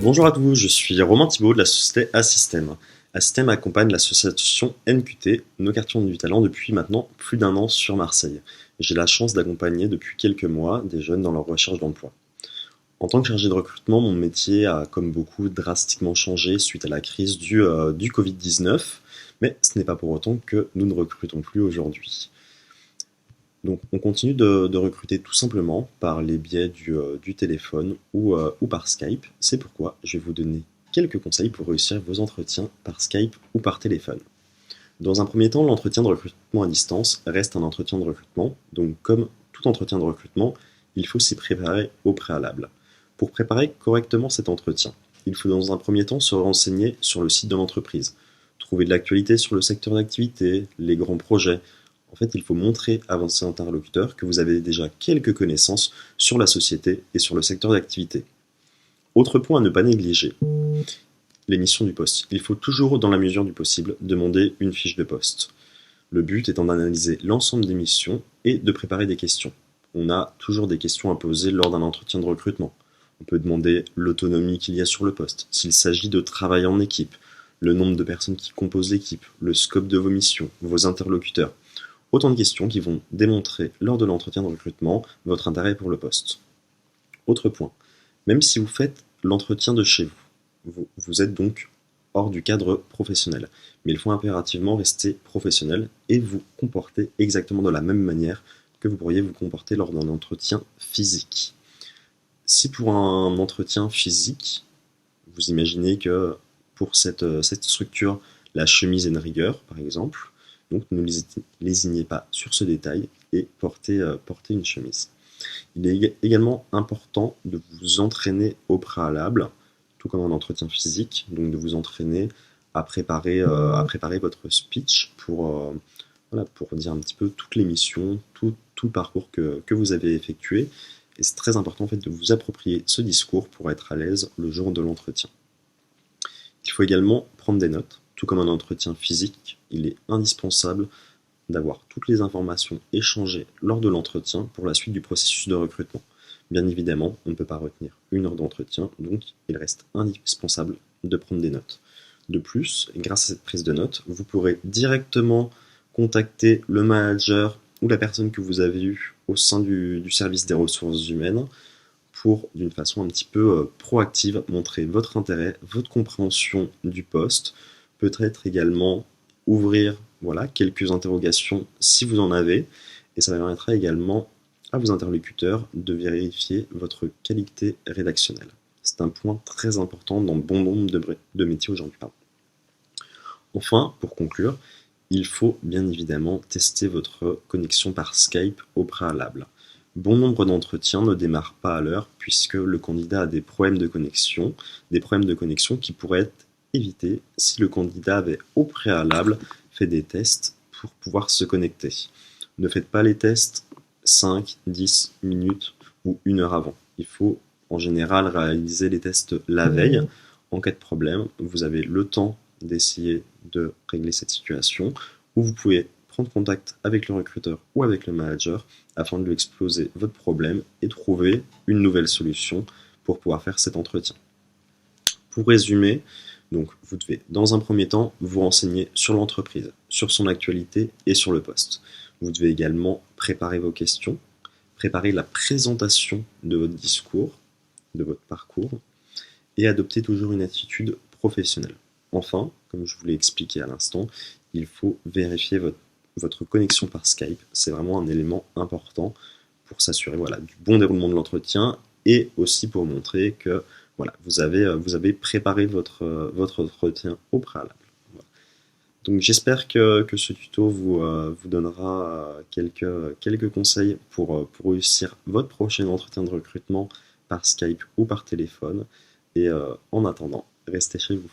Bonjour à tous, je suis Romain Thibault de la société Assystem. Assystem accompagne l'association NQT, Nos Quartiers ont du talent, depuis maintenant plus d'un an sur Marseille. J'ai la chance d'accompagner depuis quelques mois des jeunes dans leur recherche d'emploi. En tant que chargé de recrutement, mon métier a, comme beaucoup, drastiquement changé suite à la crise du Covid-19, mais ce n'est pas pour autant que nous ne recrutons plus aujourd'hui. Donc on continue de recruter tout simplement par les biais du téléphone ou par Skype. C'est pourquoi je vais vous donner quelques conseils pour réussir vos entretiens par Skype ou par téléphone. Dans un premier temps, l'entretien de recrutement à distance reste un entretien de recrutement. Donc comme tout entretien de recrutement, il faut s'y préparer au préalable. Pour préparer correctement cet entretien, il faut dans un premier temps se renseigner sur le site de l'entreprise, trouver de l'actualité sur le secteur d'activité, les grands projets. En fait, il faut montrer à vos interlocuteurs que vous avez déjà quelques connaissances sur la société et sur le secteur d'activité. Autre point à ne pas négliger, les missions du poste. Il faut toujours, dans la mesure du possible, demander une fiche de poste. Le but étant d'analyser l'ensemble des missions et de préparer des questions. On a toujours des questions à poser lors d'un entretien de recrutement. On peut demander l'autonomie qu'il y a sur le poste, s'il s'agit de travailler en équipe, le nombre de personnes qui composent l'équipe, le scope de vos missions, vos interlocuteurs. Autant de questions qui vont démontrer lors de l'entretien de recrutement votre intérêt pour le poste. Autre point, même si vous faites l'entretien de chez vous, vous êtes donc hors du cadre professionnel. Mais il faut impérativement rester professionnel et vous comporter exactement de la même manière que vous pourriez vous comporter lors d'un entretien physique. Si pour un entretien physique, vous imaginez que pour cette structure, la chemise est de rigueur, par exemple, donc ne lésignez pas sur ce détail et portez une chemise. Il est également important de vous entraîner au préalable, tout comme un entretien physique, donc de vous entraîner à préparer votre speech pour dire un petit peu toutes les missions, tout le parcours que vous avez effectué. Et c'est très important en fait de vous approprier ce discours pour être à l'aise le jour de l'entretien. Il faut également prendre des notes. Tout comme un entretien physique, il est indispensable d'avoir toutes les informations échangées lors de l'entretien pour la suite du processus de recrutement. Bien évidemment, on ne peut pas retenir 1 heure d'entretien, donc il reste indispensable de prendre des notes. De plus, grâce à cette prise de notes, vous pourrez directement contacter le manager ou la personne que vous avez eue au sein du service des ressources humaines pour, d'une façon un petit peu proactive, montrer votre intérêt, votre compréhension du poste, peut-être également ouvrir quelques interrogations si vous en avez, et ça permettra également à vos interlocuteurs de vérifier votre qualité rédactionnelle. C'est un point très important dans bon nombre de métiers aujourd'hui. Enfin, pour conclure, il faut bien évidemment tester votre connexion par Skype au préalable. Bon nombre d'entretiens ne démarrent pas à l'heure puisque le candidat a des problèmes de connexion qui pourraient être évités si le candidat avait au préalable fait des tests pour pouvoir se connecter. Ne faites pas les tests 5, 10 minutes ou 1 heure avant. Il faut en général réaliser les tests la veille. En cas de problème, vous avez le temps d'essayer de régler cette situation, ou vous pouvez prendre contact avec le recruteur ou avec le manager afin de lui exposer votre problème et trouver une nouvelle solution pour pouvoir faire cet entretien. Pour résumer, donc vous devez dans un premier temps vous renseigner sur l'entreprise, sur son actualité et sur le poste. Vous devez également préparer vos questions, préparer la présentation de votre discours, de votre parcours, et adopter toujours une attitude professionnelle. Enfin, comme je vous l'ai expliqué à l'instant, il faut vérifier votre connexion par Skype. C'est vraiment un élément important pour s'assurer du bon déroulement de l'entretien et aussi pour montrer que vous avez préparé votre entretien au préalable. Voilà. Donc j'espère que ce tuto vous donnera quelques conseils pour réussir votre prochain entretien de recrutement par Skype ou par téléphone. Et en attendant, restez chez vous.